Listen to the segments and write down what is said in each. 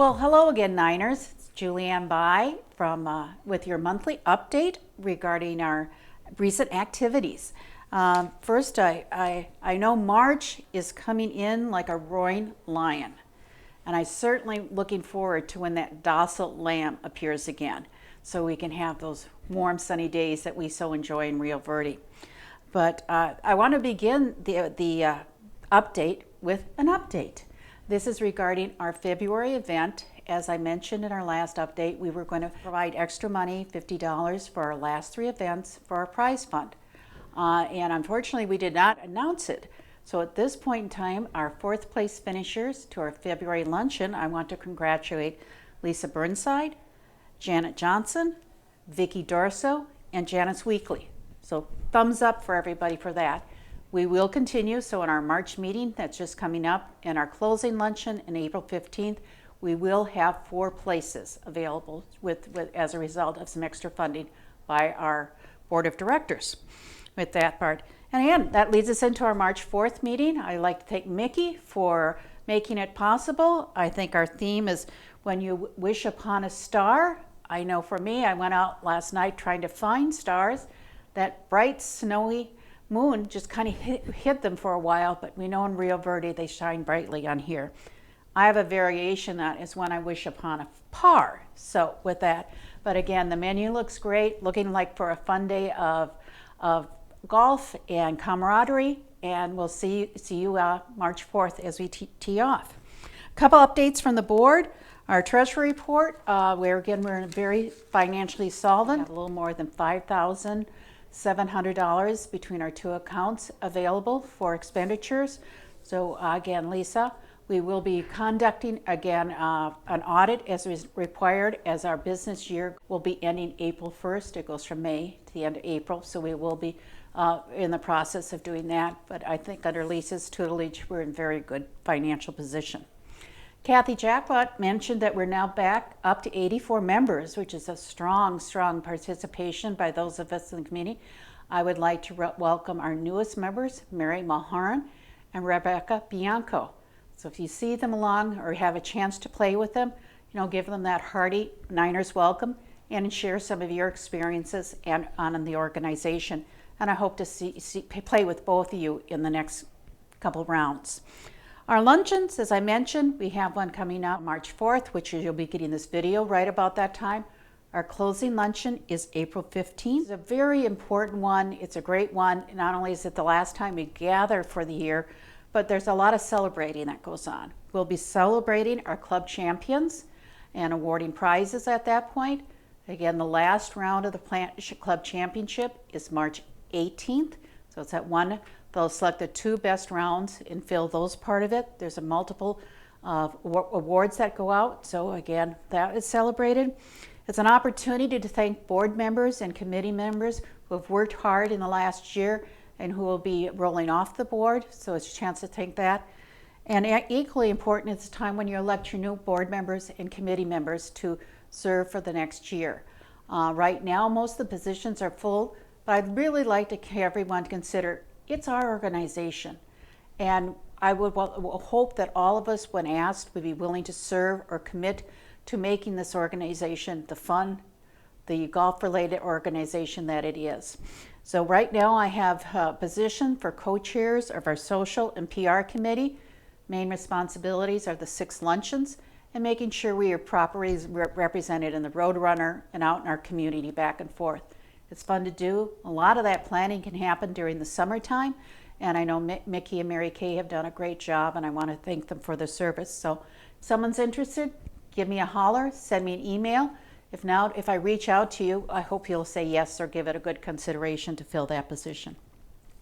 Well, hello again, Niners. It's Julianne Bai with your monthly update regarding our recent activities. First, I know March is coming in like a roaring lion, and I'm certainly looking forward to when that docile lamb appears again, so we can have those warm, sunny days that we so enjoy in Rio Verde. But I want to begin the update with an update. This is regarding our February event. As I mentioned in our last update, we were going to provide extra money, $50, for our last 3 events for our prize fund. And unfortunately, we did not announce it. So at this point in time, our 4th place finishers to our February luncheon, I want to congratulate Lisa Burnside, Janet Johnson, Vicki Dorso, and Janice Weekly. So thumbs up for everybody for that. We will continue, so in our March meeting that's just coming up and our closing luncheon on April 15th, we will have 4 places available as a result of some extra funding by our board of directors with that part. And again, that leads us into our March 4th meeting. I'd like to thank Mickey for making it possible. I think our theme is when you wish upon a star. I know for me, I went out last night trying to find stars. That bright, snowy moon just kind of hid them for a while, but we know in Rio Verde they shine brightly on here. I have a variation that is when I wish upon a par, so with that. But again, the menu looks great, looking like for a fun day of golf and camaraderie, and we'll see you March 4th as we tee off. A couple updates from the board. Our Treasury Report, we're very financially solvent. We have a little more than $5,700 between our 2 accounts available for expenditures. So again, Lisa, we will be conducting again an audit as is required, as our business year will be ending April 1st. It goes from May to the end of April, so we will be in the process of doing that. But I think under Lisa's tutelage, we're in very good financial position. Kathy Jackpot mentioned that we're now back up to 84 members, which is a strong participation by those of us in the community. I would like to welcome our newest members, Mary Mulhern and Rebecca Bianco. So if you see them along or have a chance to play with them, give them that hearty Niners welcome and share some of your experiences and on the organization. And I hope to play with both of you in the next couple rounds. Our luncheons, as I mentioned, we have one coming out March 4th, which you'll be getting this video right about that time. Our closing luncheon is April 15th. It's a very important one. It's a great one. Not only is it the last time we gather for the year, but there's a lot of celebrating that goes on. We'll be celebrating our club champions and awarding prizes at that point. Again, the last round of the club championship is March 18th. So it's at one. They'll select the 2 best rounds and fill those part of it. There's a multiple awards that go out. So again, that is celebrated. It's an opportunity to thank board members and committee members who have worked hard in the last year and who will be rolling off the board. So it's a chance to thank that. And equally important, it's a time when you elect your new board members and committee members to serve for the next year. Right now, most of the positions are full, but I'd really like to have everyone consider it's our organization, and I would hope that all of us, when asked, would be willing to serve or commit to making this organization the fun, the golf-related organization that it is. So right now I have a position for co-chairs of our social and PR committee. Main responsibilities are the 6 luncheons and making sure we are properly represented in the Roadrunner and out in our community back and forth. It's fun to do. A lot of that planning can happen during the summertime, and I know Mickey and Mary Kay have done a great job, and I want to thank them for their service. So if someone's interested, give me a holler, send me an email. If not, if I reach out to you, I hope you'll say yes or give it a good consideration to fill that position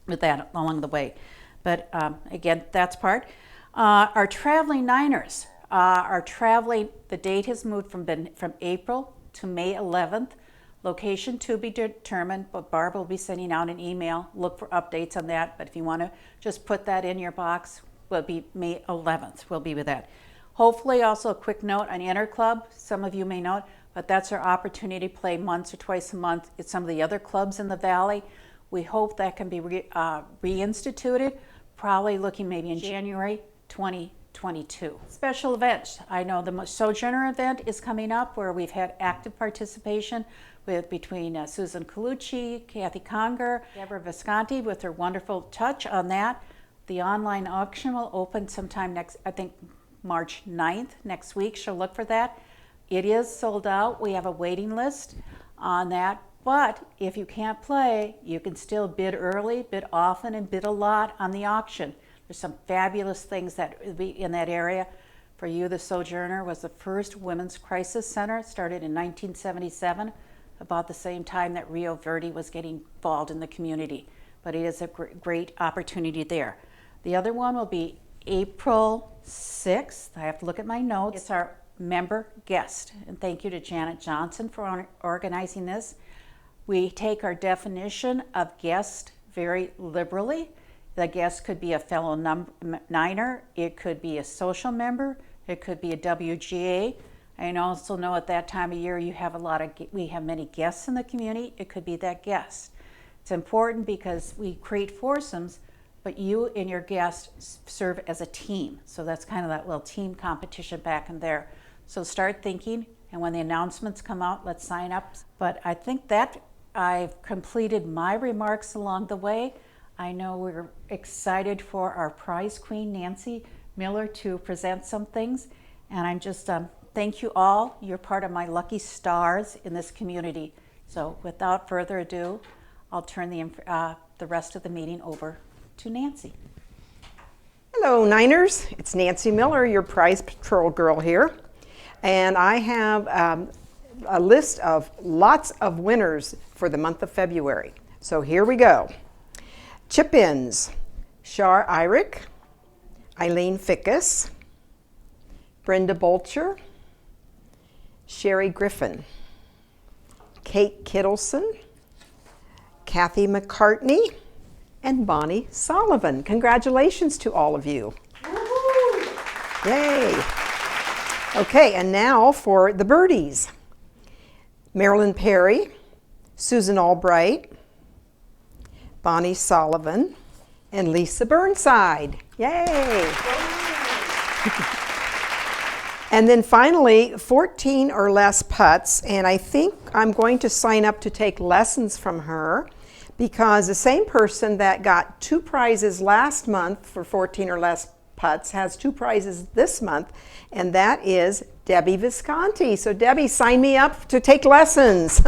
with that along the way. But again, that's part. Our traveling Niners are traveling. The date has moved from April to May 11th. Location to be determined, but Barb will be sending out an email. Look for updates on that, but if you want to just put that in your box, will be May 11th. We'll be with that. Hopefully, also a quick note on Interclub. Some of you may know it, but that's our opportunity to play once or twice a month at some of the other clubs in the Valley. We hope that can be reinstituted, probably looking maybe in January 2020. 2022. Special events. I know the Sojourner event is coming up where we've had active participation between Susan Colucci, Kathy Conger, Deborah Visconti with her wonderful touch on that. The online auction will open sometime next, I think March 9th, next week, so look for that. It is sold out. We have a waiting list on that, but if you can't play, you can still bid early, bid often, and bid a lot on the auction. There's some fabulous things that will be in that area. For you, the Sojourner was the first women's crisis center. It started in 1977, about the same time that Rio Verde was getting involved in the community. But it is a great opportunity there. The other one will be April 6th. I have to look at my notes. It's our member guest. And thank you to Janet Johnson for organizing this. We take our definition of guest very liberally. The guest could be a fellow Niner. It could be a social member. It could be a WGA. I also know at that time of year we have many guests in the community. It could be that guest. It's important because we create foursomes, but you and your guests serve as a team. So that's kind of that little team competition back in there. So start thinking, and when the announcements come out, let's sign up. But I think that I've completed my remarks along the way. I know we're excited for our prize queen, Nancy Miller, to present some things. And I'm just, thank you all. You're part of my lucky stars in this community. So without further ado, I'll turn the rest of the meeting over to Nancy. Hello, Niners. It's Nancy Miller, your prize patrol girl here. And I have a list of lots of winners for the month of February. So here we go. Chip-ins: Shar Irick, Eileen Fickus, Brenda Bolcher, Sherry Griffin, Kate Kittleson, Kathy McCartney, and Bonnie Sullivan. Congratulations to all of you. Woo-hoo. Yay. Okay, and now for the birdies. Marilyn Perry, Susan Albright, Bonnie Sullivan, and Lisa Burnside. Yay. And then finally, 14 or less putts, and I think I'm going to sign up to take lessons from her, because the same person that got 2 prizes last month for 14 or less putts has 2 prizes this month, and that is Debbie Visconti. So Debbie, sign me up to take lessons.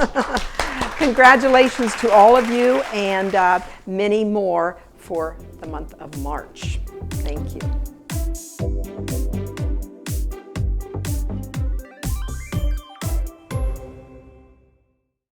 Congratulations to all of you, and many more for the month of March. Thank you.